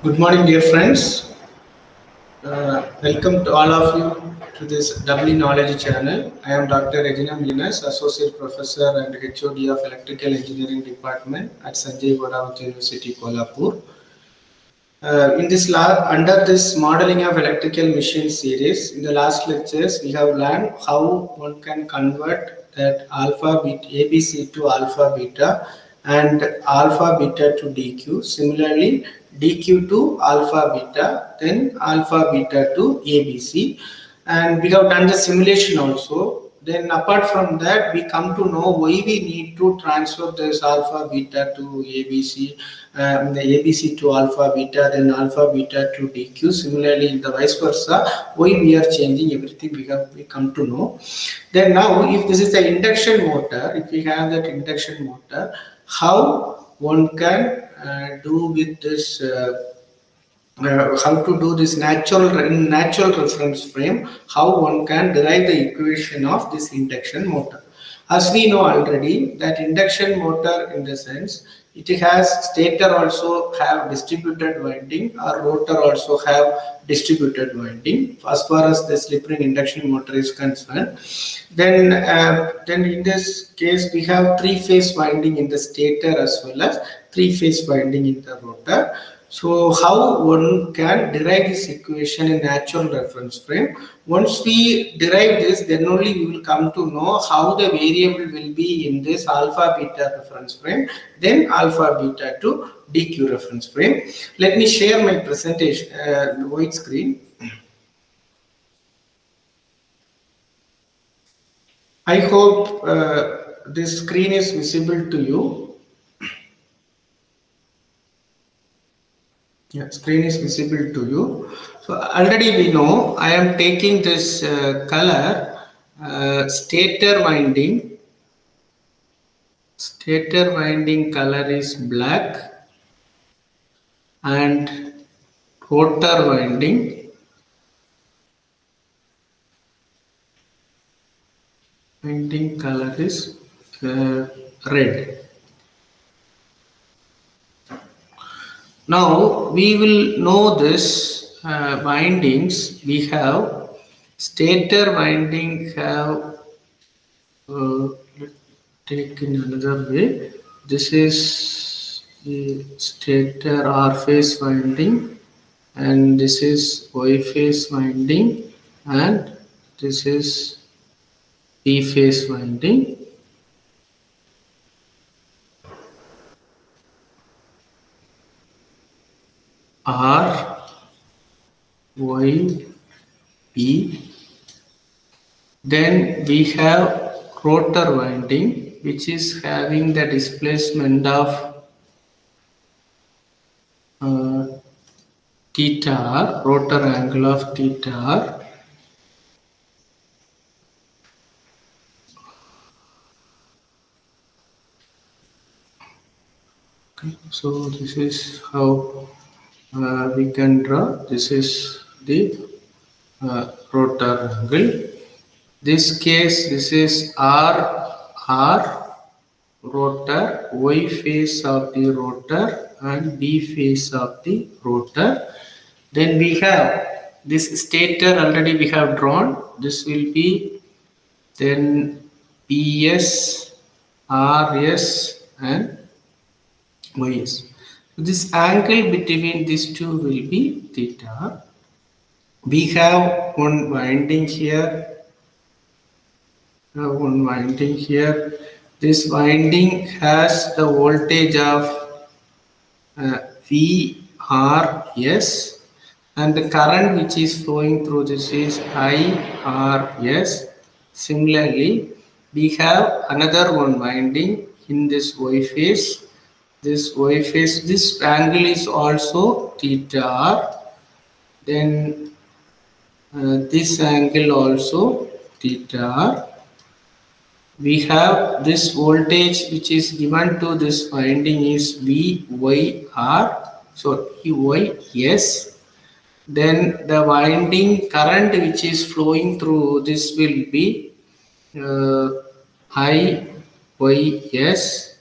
Good morning, dear friends. Welcome to all of you to this Doubly Knowledge channel. I am Dr. Regina Minas, Associate Professor and HOD of Electrical Engineering Department at Sanjay Wadavati University, Kolhapur. Under this modeling of electrical machine series, in the last lectures, we have learned how one can convert that alpha beta ABC to alpha beta and alpha beta to DQ. Similarly, DQ to alpha beta, then alpha beta to ABC. And we have done the simulation also. Then apart from that, we come to know why we need to transfer this alpha beta to ABC, the ABC to alpha beta, then alpha beta to DQ. Similarly, the vice versa, why we are changing everything we come to know. Then now, if this is the induction motor, if we have that induction motor, how one can do with this. How to do this natural reference frame, how one can derive the equation of this induction motor. As we know already that induction motor, in the sense it has stator also have distributed winding or rotor also have distributed winding as far as the slip ring induction motor is concerned. Then in this case we have three-phase winding in the stator as well as three-phase winding in the rotor. So how one can derive this equation in natural reference frame? Once we derive this, then only we will come to know how the variable will be in this alpha beta reference frame, then alpha beta to DQ reference frame. Let me share my presentation, white screen. I hope this screen is visible to you. Yeah, screen is visible to you. So already we know I am taking this color stator winding. Stator winding color is black and rotor winding color is red. Now we will know this windings. We have stator winding have let's take in another way. This is the stator R phase winding, and this is Y phase winding, and this is P phase winding. R, Y, P. Then we have rotor winding, which is having the displacement of theta r, rotor angle of theta r. Okay, so this is how we can draw. This is the rotor angle. This case, this is R rotor, Y phase of the rotor and B phase of the rotor. Then we have this stator already we have drawn. This will be then PS, RS and YS. So this angle between these two will be theta. We have one winding here. This winding has the voltage of VRS, and the current which is flowing through this is IRS. Similarly, we have another one winding in this Y phase. This Y phase, this angle is also theta r. Then this angle also theta r. We have this voltage which is given to this winding is VYR, so VYS. Then the winding current which is flowing through this will be IYS.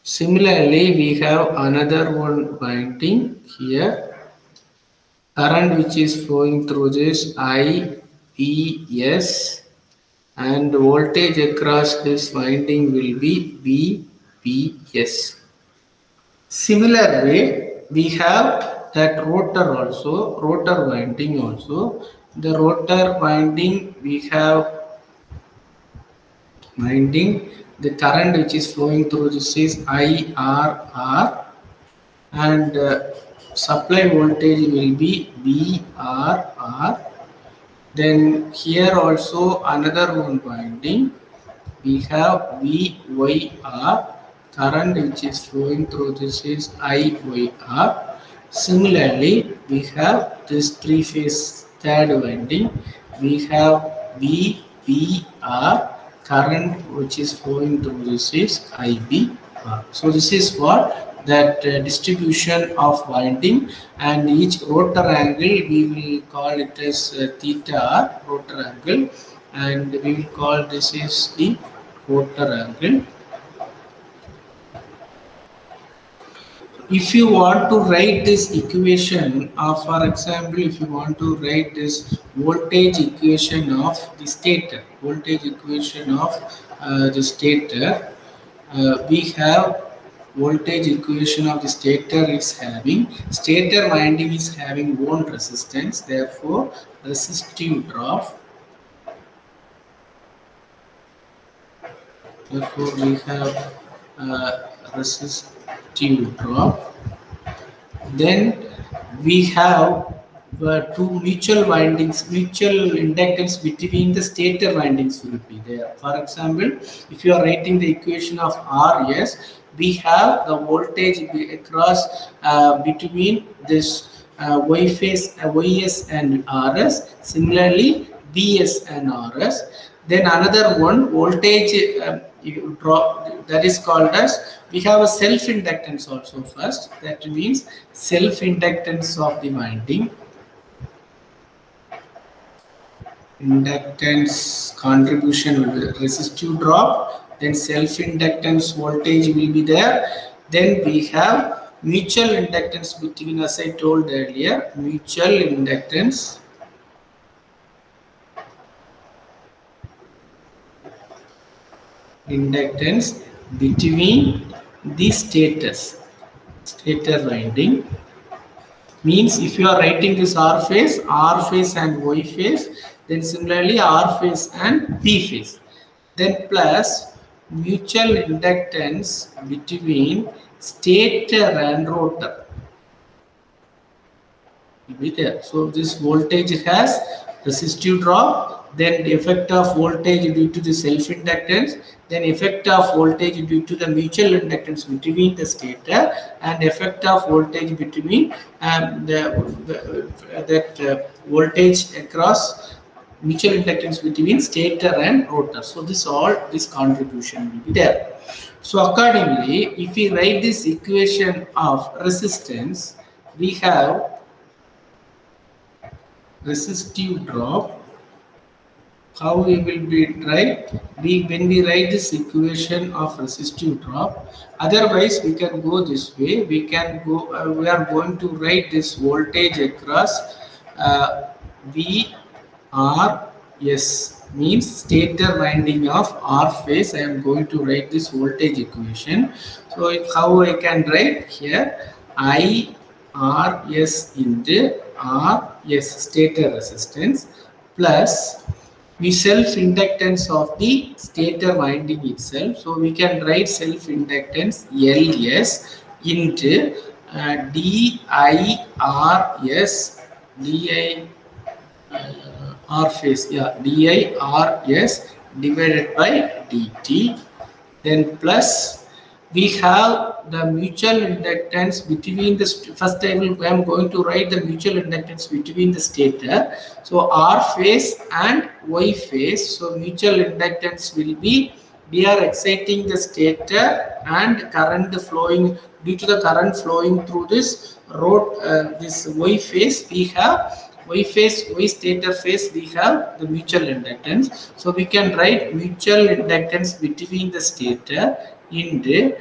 Similarly, we have another one winding here. current which is flowing through this IPS, and voltage across this winding will be VPS. Similar way, we have that rotor also, rotor winding also. The rotor winding, we have winding, the current which is flowing through this is IRR, and supply voltage will be VRR. Then here also another one winding, we have VYR, current which is flowing through this is IYR. Similarly, we have this three-phase third winding, we have VPR, current which is flowing through this is IBR. So this is what that distribution of winding, and each rotor angle we will call it as theta r, rotor angle, and we will call this is the rotor angle. If you want to write this equation of, for example, if you want to write this voltage equation of the stator, voltage equation of the stator, we have voltage equation of the stator is having, stator winding is having one resistance, therefore resistive drop. Therefore we have resistive drop. Then we have two mutual windings, mutual inductance between the stator windings will be there. For example, if you are writing the equation of RS, we have the voltage across between this Y phase, YS and RS. Similarly, BS and RS. Then another one voltage drop, that is called as, we have a self inductance also first, that means self inductance of the winding, inductance contribution will be resistive drop, then self inductance voltage will be there. Then we have mutual inductance between, as I told earlier, mutual inductance between the stator winding. Means if you are writing this R phase and Y phase, then similarly R phase and P phase. Then plus mutual inductance between stator and rotor will be there. So this voltage has resistive drop, then the effect of voltage due to the self inductance, then effect of voltage due to the mutual inductance between the stator, and effect of voltage between voltage across mutual inductance between stator and rotor. So this contribution will be there. So accordingly, if we write this equation of resistance, we have resistive drop. How we will be write? When we write this equation of resistive drop, otherwise we can go this way. We can go. We are going to write this voltage across VRS, means stator winding of R phase. I am going to write this voltage equation. So how I can write here? IRS into RS, stator resistance, plus the self inductance of the stator winding itself. So we can write self inductance LS into R phase, DIRS divided by dt. Then plus we have the mutual inductance between the, first I am going to write the mutual inductance between the stator. So R phase and Y phase. So mutual inductance will be, we are exciting the stator, and current flowing, due to the current flowing through this road, this Y phase, we have Y stator phase, we have the mutual inductance. So we can write mutual inductance between the stator into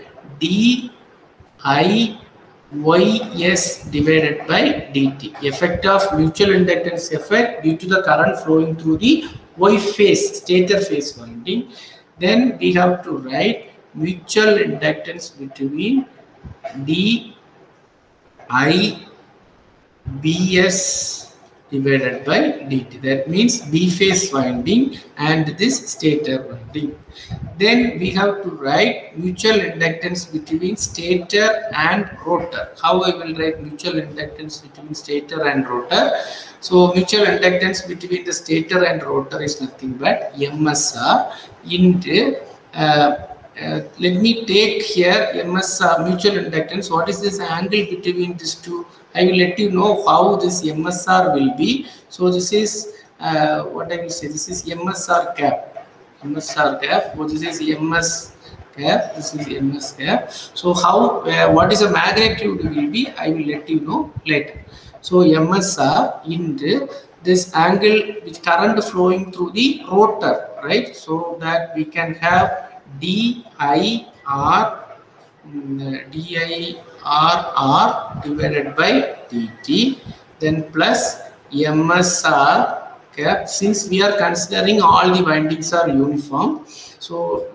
Ys divided by dt. Effect of mutual inductance effect due to the current flowing through the Y phase, stator phase winding. Then we have to write mutual inductance between di Bs divided by dt. That means B phase winding and this stator winding. Then we have to write mutual inductance between stator and rotor. How I will write mutual inductance between stator and rotor? So mutual inductance between the stator and rotor is nothing but MSR into let me take here MSR mutual inductance. What is this angle between these two? I will let you know how this MSR will be. So this is what I will say. This is MSR cap. MSR cap. What this is MS cap. This is MS cap. So how? What is the magnitude will be? I will let you know later. So MSR into this angle with current flowing through the rotor, right? So that we can have DIR divided by dt, then plus MSR cap. Since we are considering all the windings are uniform, so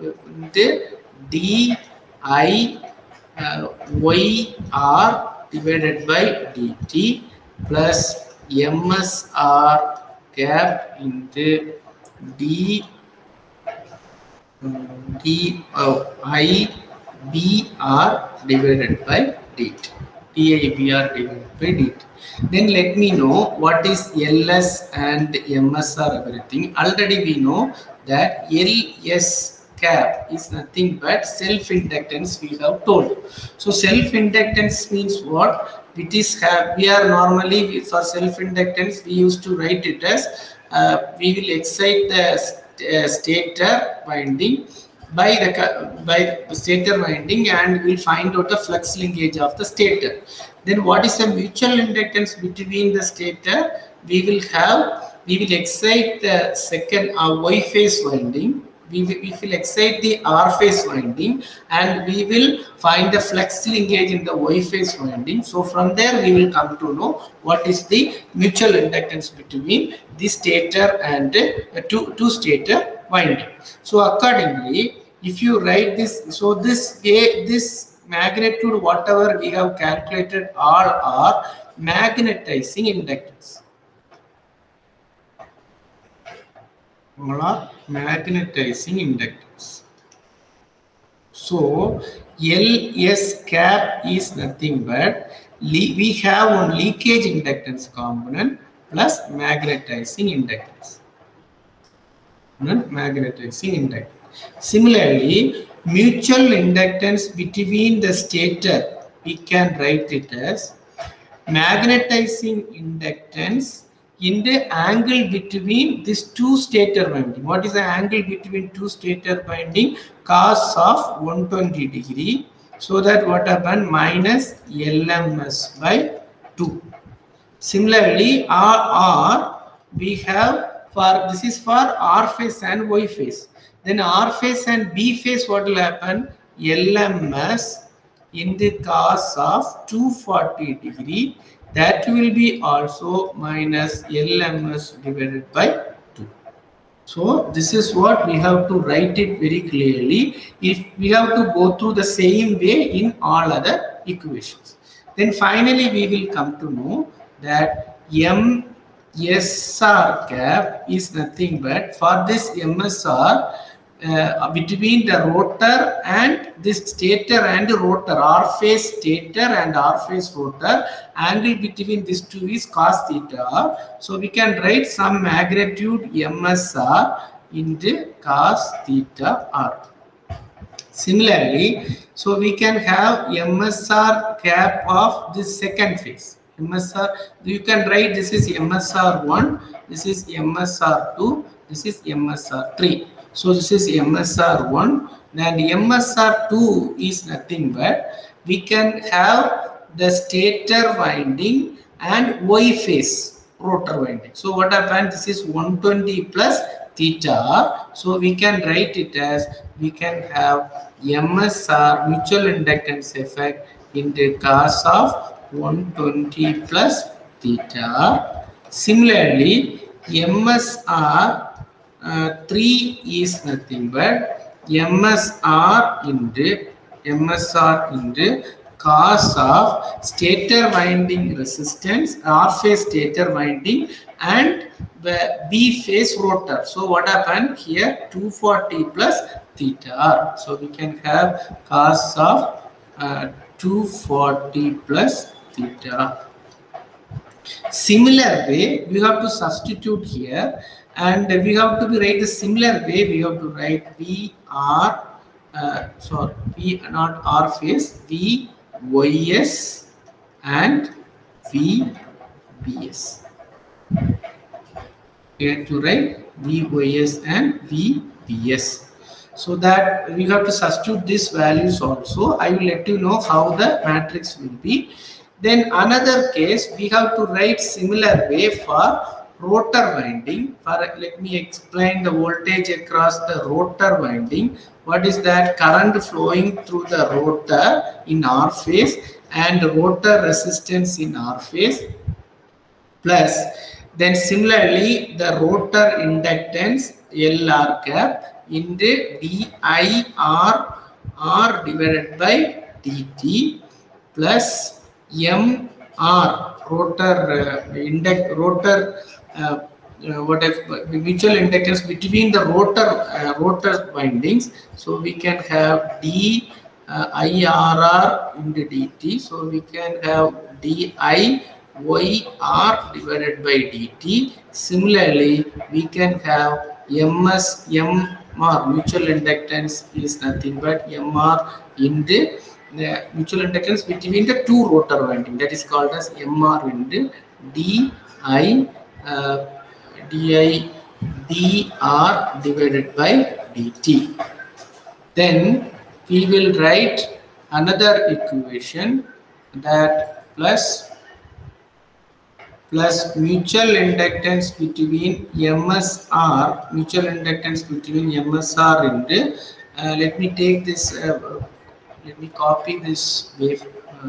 the DIYR divided by dt plus MSR cap into DIBR divided by dt. DIBR divided by dt. Then let me know what is LS and MSR everything. Already we know that LS cap is nothing but self-inductance we have told. So self-inductance means what? It is we are normally for self-inductance we used to write it as we will excite the stator winding by the stator winding and we'll find out the flux linkage of the stator. Then what is the mutual inductance between the stator? We will excite the second Y phase winding. We will excite the R phase winding and we will find the flux linkage in the Y phase winding. So from there we will come to know what is the mutual inductance between the stator and two stator winding. So accordingly, if you write this, so this magnitude whatever we have calculated all are magnetizing inductance. All are magnetizing inductance. So LS cap is nothing but we have one leakage inductance component plus magnetizing inductance. Magnetizing inductance. Similarly, mutual inductance between the stator, we can write it as magnetizing inductance in the angle between these two stator winding. What is the angle between two stator winding? Cos of 120 degree. So that what happened? Minus LMS by 2. Similarly, RR we have for this is for R phase and Y phase. Then R phase and B phase, what will happen? LMS in the cos of 240 degree. That will be also minus LMS divided by 2. So this is what we have to write it very clearly. If we have to go through the same way in all other equations. Then finally we will come to know that MSR cap is nothing but for this MSR between the rotor and this stator and rotor, R phase stator and R phase rotor, angle between these two is cos theta. So we can write some magnitude MSR into cos theta R. Similarly, so we can have MSR cap of this second phase. MSR, you can write this is MSR1, this is MSR2, this is MSR3. So this is MSR1 and MSR2 is nothing but we can have the stator winding and Y phase rotor winding. So what happened? This is 120 plus theta. So we can write it as we can have MSR mutual inductance effect into cos of 120 plus theta. Similarly, MSR 3 is nothing but MSR into cos of stator winding resistance, R phase stator winding and B phase rotor. So what happened here? 240 plus theta R. So we can have cos of 240 plus theta R. Similar way, we have to substitute here, and we have to write the similar way. We have to write VR, V not R phase, VYS and VBS. We have to write VYS and VBS. So that we have to substitute these values also. I will let you know how the matrix will be. Then another case, we have to write similar way for rotor winding. Let me explain the voltage across the rotor winding. What is that? Current flowing through the rotor in R phase and rotor resistance in R phase, plus then similarly the rotor inductance LR cap into DIR R divided by dt plus MR rotor mutual inductance between the rotor windings. So we can have IRR into dt. So we can have DIYR divided by dt. Similarly, we can have MR mutual inductance is nothing but MR into the mutual inductance between the two rotor winding, that is called as MR into dr divided by dt. Then we will write another equation, that plus mutual inductance between MSR, mutual inductance between MSR into let me take this let me copy this wave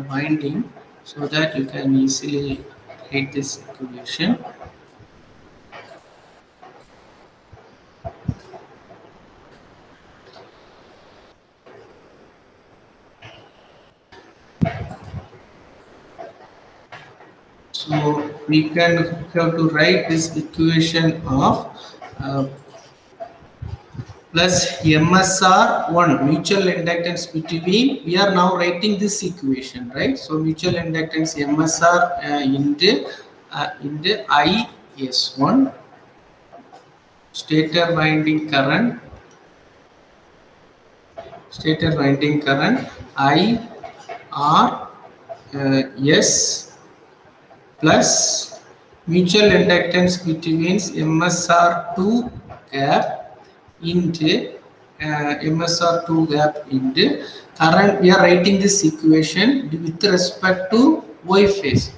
winding so that you can easily write this equation. So we can have to write this equation of plus MSR1 mutual inductance between, we are now writing this equation, right? So mutual inductance MSR into IS1 stator winding current IRS plus mutual inductance between MSR2 gap into MSR2 gap into current. We are writing this equation with respect to Y phase.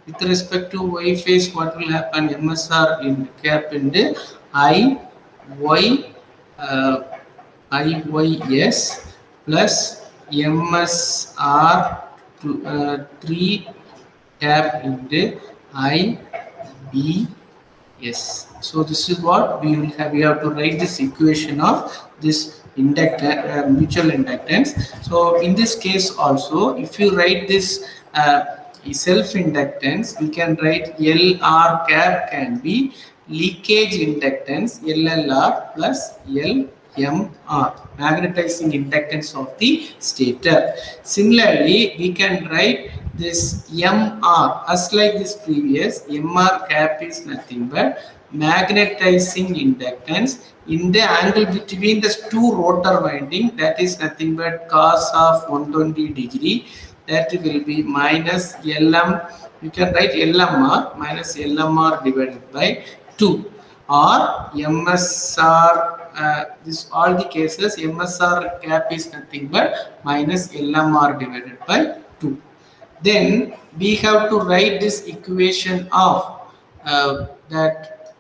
With respect to Y phase, what will happen? MSR in gap into IYS plus MSR3 gap into IBS. So this is what we will have. We have to write this equation of this mutual inductance. So in this case also, if you write this self inductance, we can write LR cap can be leakage inductance LLR plus LMR, magnetizing inductance of the stator. Similarly, we can write this MR as like this previous. MR cap is nothing but magnetizing inductance in the angle between the two rotor winding, that is nothing but cos of 120 degree. That will be minus LM. You can write LMR minus LMR divided by 2, or MSR. This all the cases MSR cap is nothing but minus LMR divided by 2. Then we have to write this equation of that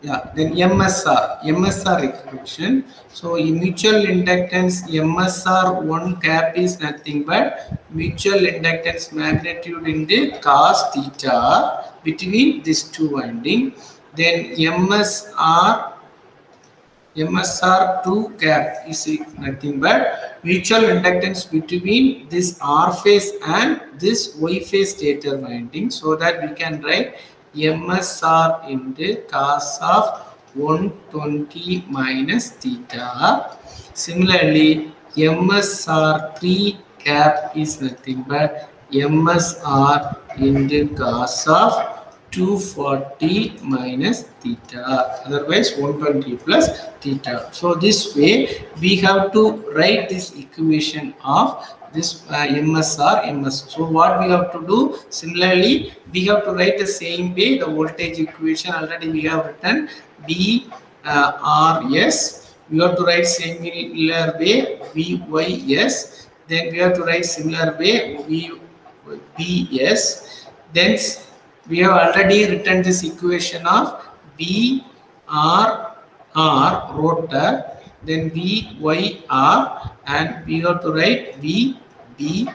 Yeah, then MSR equation. So in mutual inductance MSR 1 cap is nothing but mutual inductance magnitude into cos theta between these two winding. Then MSR2 cap is nothing but mutual inductance between this R phase and this Y phase stator winding, so that we can write MSR into cos of 120 minus theta. Similarly, MSR3 cap is nothing but MSR into cos of 240 minus theta, otherwise 120 plus theta. So this way we have to write this equation of this MSR MS. So what we have to do, similarly we have to write the same way the voltage equation. Already we have written VRS. We have to write similar way VYS. Then we have to write similar way VBS. Then we have already written this equation of VRR rotor, then VYR, and we have to write VBR.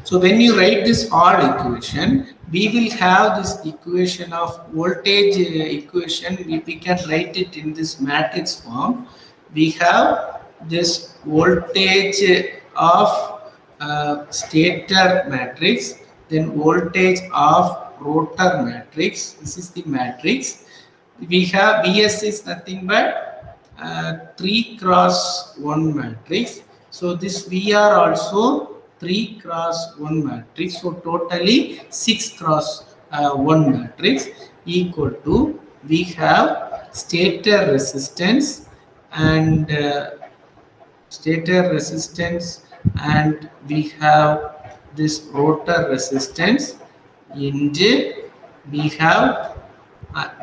So when you write this all equation, we will have this equation of voltage equation. We can write it in this matrix form. We have this voltage of stator matrix, then voltage of rotor matrix. This is the matrix. We have VS is nothing but 3 cross 1 matrix. So this VR also 3 cross 1 matrix. So totally 6 cross 1 matrix equal to, we have stator resistance and we have this rotor resistance into, we have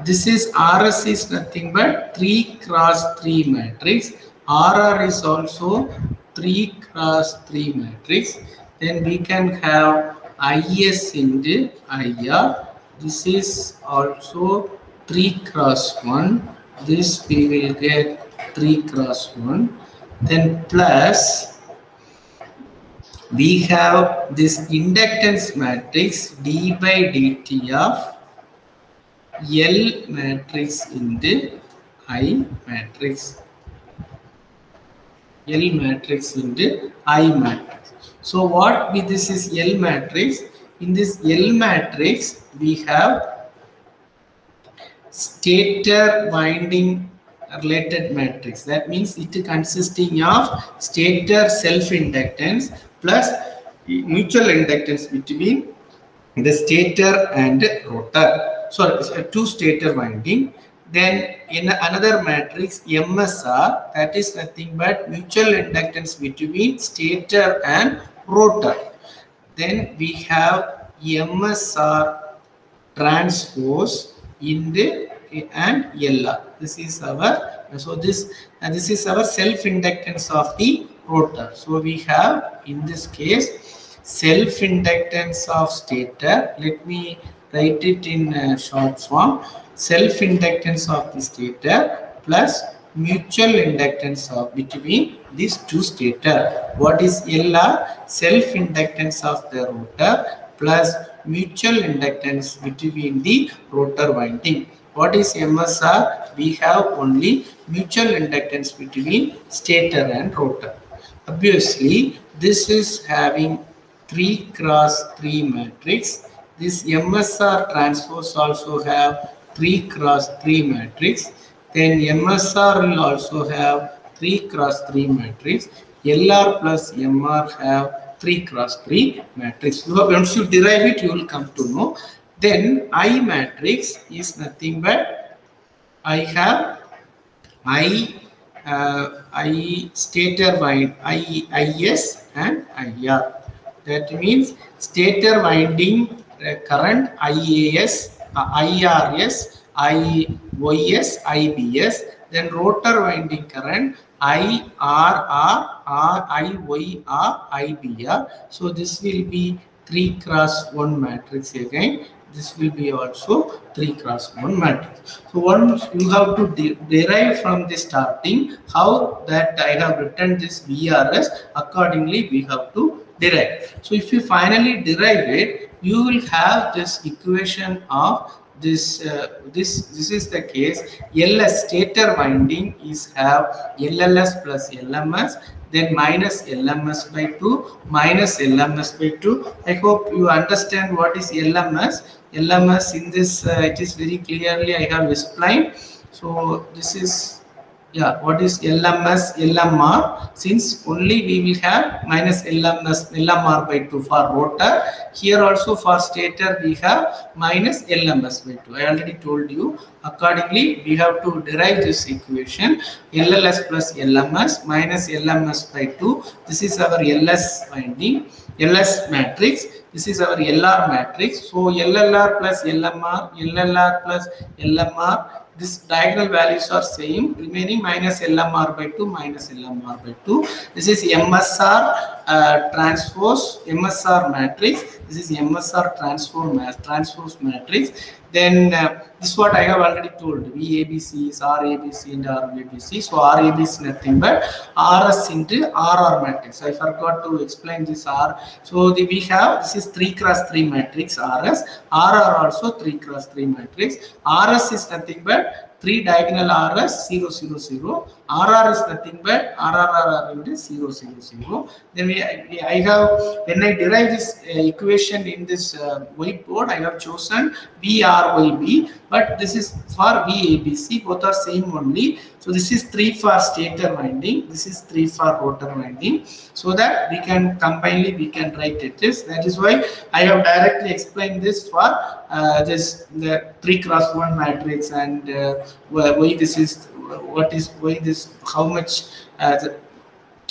this is RS is nothing but 3 cross 3 matrix. RR is also 3 cross 3 matrix. Then we can have IS into IR. This is also 3 cross 1. This we will get 3 cross 1. Then plus we have this inductance matrix d by dt of L matrix into I matrix. L matrix into I matrix. So what this is L matrix. In this L matrix we have stator winding related matrix. That means it consisting of stator self inductance plus mutual inductance between the stator and rotor. Sorry, two stator winding. Then in another matrix MSR, that is nothing but mutual inductance between stator and rotor. Then we have MSR transpose in the and LR. This is our, so this is our self inductance of the rotor. So we have in this case self inductance of stator. Let me write it in short form. Self inductance of the stator plus mutual inductance of between these two stator. What is LR? Self inductance of the rotor plus mutual inductance between the rotor winding. What is MSR? We have only mutual inductance between stator and rotor. Obviously, this is having 3 cross 3 matrix. This MSR transpose also have 3 cross 3 matrix. Then MSR will also have 3 cross 3 matrix. LR plus MR have 3 cross 3 matrix. Once you derive it, you will come to know. Then I matrix is nothing but I have I stator wind IS and IR. That means stator winding current IAS, IRS, IYS, IBS. Then rotor winding current IRR, IYR, IBR. So this will be 3 cross 1 matrix again. This will be also 3 cross 1 matrix. So once you have to derive from the starting how that I have written this VRS, accordingly we have to derive. So if you finally derive it, you will have this equation of this this is the case. LS stator winding is have LLS plus LMS, then minus LMS by 2 minus LMS by 2. I hope you understand what is LMS. LMS in this it is very clearly I have explained. So this is, yeah, what is LMS, LMR? Since only we will have minus LMS, LMR by 2 for rotor. Here also for stator we have minus LMS by 2. I already told you. Accordingly, we have to derive this equation. LLS plus LMS minus LMS by 2. This is our LS winding, LS matrix. This is our LR matrix. So LLR plus LMR, LLR plus LMR. This diagonal values are same, remaining minus LMR by 2 minus LMR by 2. This is MSR transpose, MSR matrix. This is MSR transpose matrix. Then this is what I have already told. VABC is RABC and RABC. So RABC is nothing but RS into RR matrix. I forgot to explain this R. So we have, this is 3 cross 3 matrix RS. RR also 3 cross 3 matrix. RS is nothing but 3 diagonal RS 0 0 0. RR is nothing but RRR into 0 0 0. Then I have, when I derive this equation in this whiteboard, I have chosen VRYB, but this is for VABC. Both are same only. So this is 3 for stator winding. This is 3 for rotor winding. So that we can combinely we can write it. That is why I have directly explained this for this the 3 cross 1 matrix, and why this is what is why this how much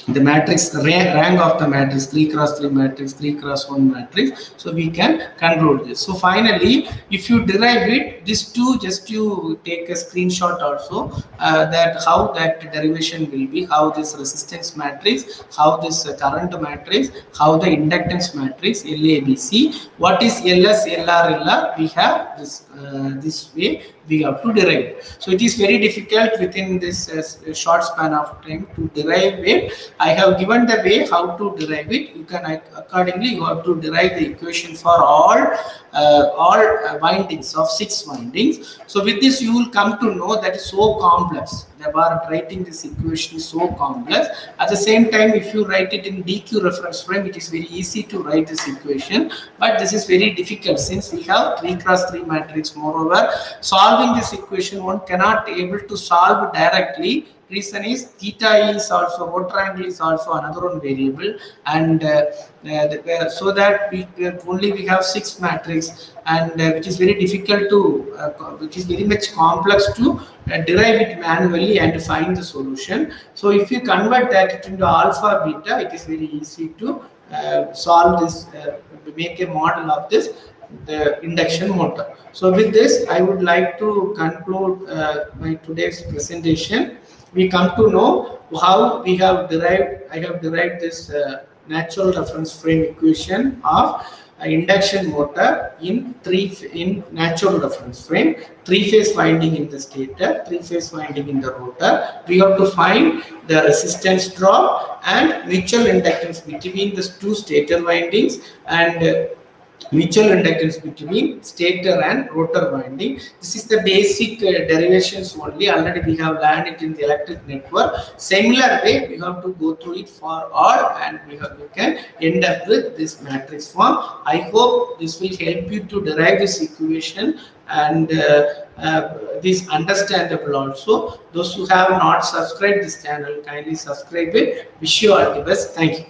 the matrix rank of the matrix 3 cross 3 matrix, 3 cross 1 matrix. So we can conclude this. So finally, if you derive it, this two, just you take a screenshot also that how that derivation will be, how this resistance matrix, how this current matrix, how the inductance matrix LABC, what is LS, LR, LR, we have this this way we have to derive. So it is very difficult within this short span of time to derive it. I have given the way how to derive it. You can accordingly you have to derive the equation for all windings of 6 windings. So with this you will come to know that is so complex. About writing this equation is so complex. At the same time, if you write it in DQ reference frame, it is very easy to write this equation. But this is very difficult since we have 3 cross 3 matrix. Moreover, solving this equation one cannot able to solve directly. Reason is theta is also, rotor angle is also another one variable, and so that we only we have 6 matrix, and which is very difficult to which is very much complex to derive it manually and find the solution. So if you convert that into alpha beta, it is very easy to solve this, make a model of this the induction motor. So with this I would like to conclude my today's presentation. We come to know how we have derived, I have derived this natural reference frame equation of induction motor in natural reference frame, 3-phase winding in the stator, 3-phase winding in the rotor. We have to find the resistance drop and mutual inductance between the 2 stator windings, and mutual inductance between stator and rotor winding. This is the basic derivations only. Already we have learned it in the electric network. Similar way we have to go through it for all, and we can end up with this matrix form. I hope this will help you to derive this equation, and this understandable also. Those who have not subscribed this channel, kindly subscribe it. Wish you all the best. Thank you.